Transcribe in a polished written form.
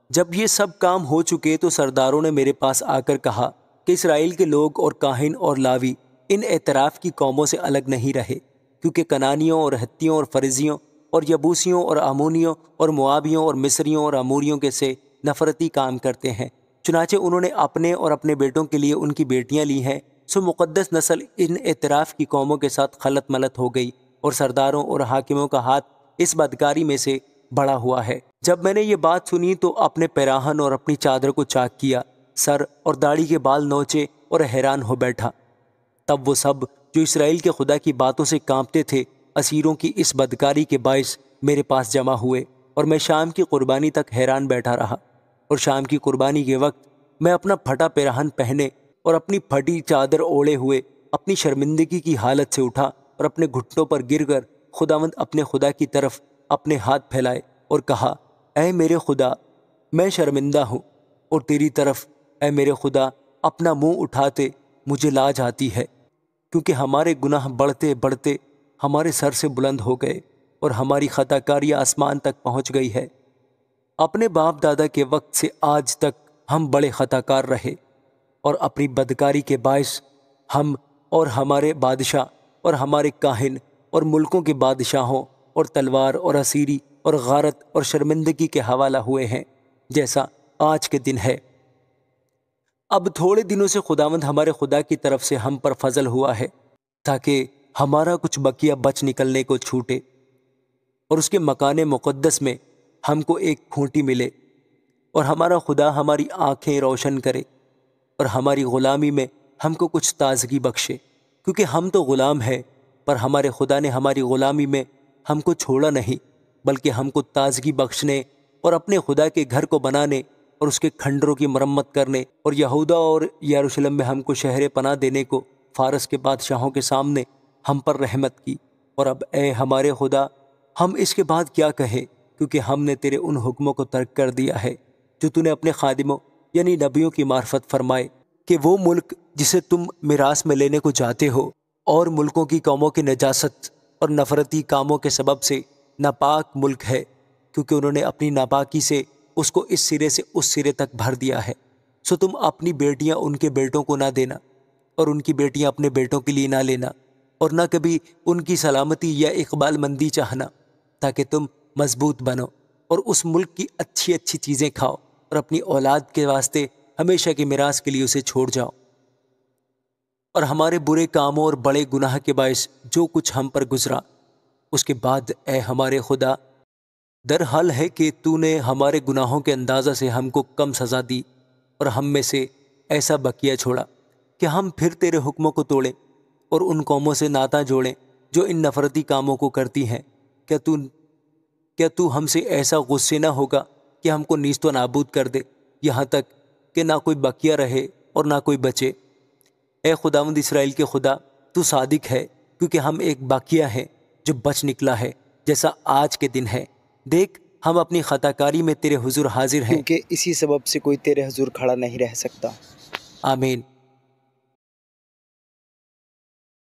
جب یہ سب کام ہو چکے تو سرداروں نے میرے پاس آ کر کہا کہ اسرائیل کے لوگ اور کاہن اور لاوی ان اعتراف کی قوموں سے الگ نہیں رہے، کیونکہ کنانیوں اور ہتھیوں اور فرزیوں اور یبوسیوں اور امونیوں اور موابیوں اور مصریوں اور اموریوں کے سے نفرتی کام کرتے ہیں۔ چنانچہ انہوں نے اپنے اور اپنے بیٹوں کے لیے ان کی بیٹیاں لی ہیں، سو مقدس نسل ان اعتراف کی قوموں کے ساتھ خلط ملط ہو گئی، اور سرداروں اور حاکموں کا ہاتھ اس بدکاری میں سے بڑا ہوا ہے۔ جب میں نے یہ بات سنی تو اپنے پیراہن اور اپنی چادر کو چاک کیا، سر اور داڑھی کے بال نوچے اور حیران ہو بیٹھا۔ تب وہ سب جو اسرائیل کے خدا کی باتوں سے کانپتے تھے اسیروں کی اس بدکاری کے باعث میرے پاس جمع ہوئے، اور میں شام کی قربانی تک حیران بیٹھا رہا۔ اور شام کی قربانی کے وقت میں اپنا پھٹا پیراہن پہنے اور اپنی پھٹی چادر اوڑھے ہوئے اپنی شرمندگی کی حالت سے اٹھا اور اپنے گھٹنوں پر گر کر خداوند اپنے خدا کی طرف اپنے ہاتھ پھیلائے اور کہا، اے میرے خدا، میں شرمندہ ہوں، اور تیری طرف اے میرے خدا اپنا منہ اٹھاتے مجھے لاج آتی ہے، کیونکہ ہمارے گناہ بڑھتے بڑھتے ہمارے سر سے بلند ہو گئے اور ہماری خطا کاری آسمان تک پہنچ گئی ہے۔ اپنے باپ دادا کے وقت سے آج تک ہم بڑے خطا کار رہے، اور اپنی بدکاری کے باعث ہم اور ہمارے بادشاہ اور ہمارے کاہن اور ملکوں کے بادشاہوں اور تلوار اور اسیری اور غارت اور شرمندگی کے حوالہ ہوئے ہیں، جیسا آج کے دن ہے۔ اب تھوڑے دنوں سے خداوند ہمارے خدا کی طرف سے ہم پر فضل ہوا ہے، تاکہ ہمارا کچھ بقیہ بچ نکلنے کو چھوٹے، اور اس کے مکان مقدس میں ہم کو ایک کھوٹی ملے، اور ہمارا خدا ہماری آنکھیں روشن کرے اور ہماری غلامی میں ہم کو کچھ تازگی بخشے، کیونکہ ہم تو غلام ہیں، پر ہمارے خدا نے ہماری غلامی میں ہم کو چھوڑا نہیں، بلکہ ہم کو تازگی بخشنے اور اپنے خدا کے گھر کو بنانے اور اس کے کھنڈروں کی مرمت کرنے اور یہودا اور یروشلم میں ہم کو شہر پناہ دینے کو فارس کے بادشاہوں کے سامنے ہم پر رحمت کی۔ اور اب اے ہمارے خدا، ہم اس کے بعد کیا کہیں، کیونکہ ہم نے تیرے ان حکموں کو ترک کر دیا ہے جو تو نے اپنے خادموں یعنی نبیوں کی معرفت فرمائے، کہ وہ ملک جسے تم میراث میں لینے کو جاتے ہو اور ملکوں کی قوموں کی نجاست اور نفرتی کاموں کے سبب سے ناپاک ملک ہے، کیونکہ انہوں نے اپنی ناپاکی سے اس کو اس سرے سے اس سرے تک بھر دیا ہے، سو تم اپنی بیٹیاں ان کے بیٹوں کو نہ دینا اور ان کی بیٹیاں اپنے بیٹوں کے لیے نہ لینا، اور نہ کبھی ان کی سلامتی یا اقبال مندی چاہنا، تاکہ تم مضبوط بنو اور اس ملک کی اچھی اچھی چیزیں کھاؤ اور اپنی اولاد کے واسطے ہمیشہ کے میراث کے لیے اسے چھوڑ جاؤ۔ اور ہمارے برے کاموں اور بڑے گناہ کے باعث جو کچھ ہم پر گزرا، اس کے بعد اے ہمارے خدا، در حال ہے کہ تو نے ہمارے گناہوں کے اندازہ سے ہم کو کم سزا دی، اور ہم میں سے ایسا بقیہ چھوڑا کہ ہم پھر تیرے حکموں کو توڑیں اور ان قوموں سے ناطہ جوڑیں جو ان نفرتی کاموں کو کرتی ہیں۔ کیا تو ہم سے ایسا غصے نہ ہوگا کہ ہم کو نیست و نابود کر دے، یہاں تک کہ نہ کوئی بقیہ رہے اور نہ کوئی بچے؟ اے خداوند اسرائیل کے خدا، تو صادق ہے، کیونکہ ہم ایک باقیہ ہیں جو بچ نکلا ہے، جیسا آج کے دن ہے۔ دیکھ، ہم اپنی خطا کاری میں تیرے حضور حاضر ہیں، کیونکہ اسی سبب سے کوئی تیرے حضور کھڑا نہیں رہ سکتا۔ آمین۔